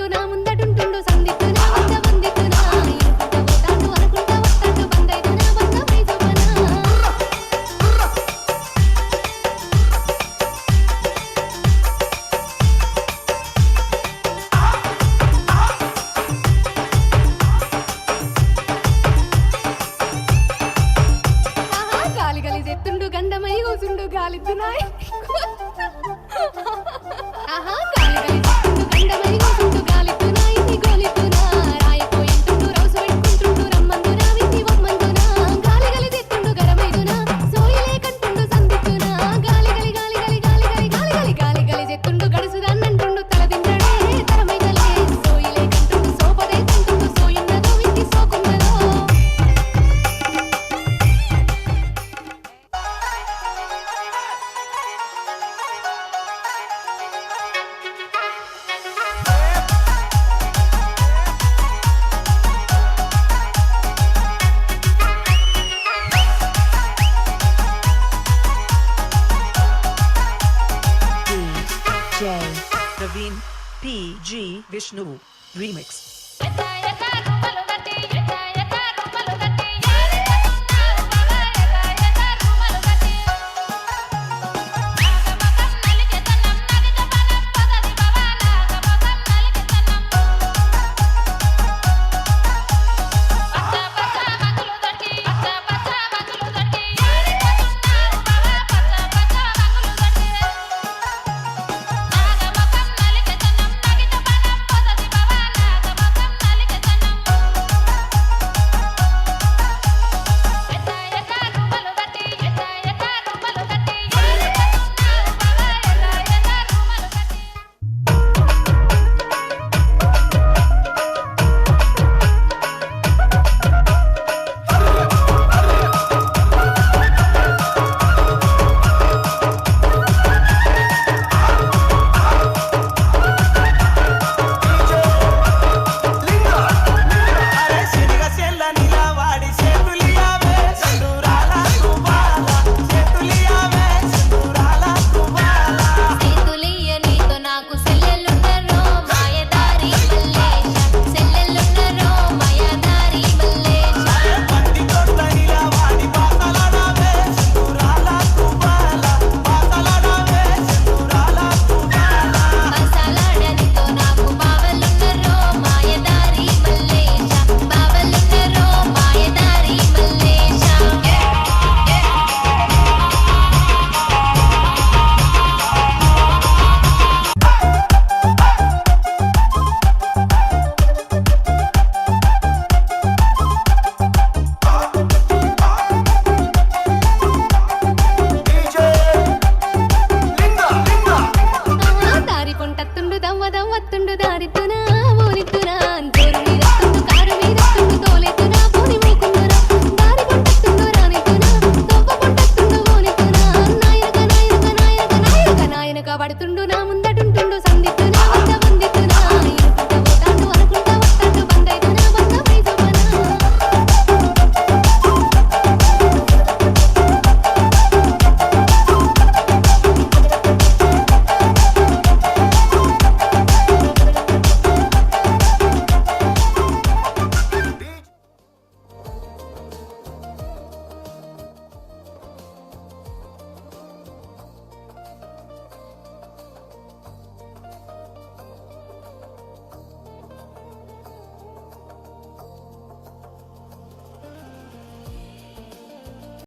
ముందుంటుండు నా ముందటుంటుండు సందిట్టునా వంద వందిట్టునా ఇనుకుంట పోతాండు అనుకుంటా వస్తాండు బందైతునా బంధమై చూపనా గాలి గలి చెత్తుండు గంధమై కూసుండు గాలిద్దునాయ్ ఆహా గాలి గలి చెత్తుండు గంధమై కూసుండు గాలిద్దునాయ్ నీ గోలిద్దునా రాయపోయింటుండు రౌసు పెట్టుకుంటుండు రమ్మందునా విన్ని వమ్మందునా గాలి గలి చెత్తుండు గరమైదునా సోయిలే కంటుండు సందిద్దునా గాలి గలి గాలి గలి గాలి గలి గాలి గలి గాలి గలి చెత్తుండు గడుసుదాన్నంటుండు తల తింటడే తరమైదలే సోయిలే కంటుండు సోపదే కంటుండు సోయున్నదో విన్ని సోకున్నదో DJ Praveen PG Vishnu Remix. దారి పొంటత్తుండు దవ్వ దవ్వత్తుండు దారిత్తునా ఊరిత్తునా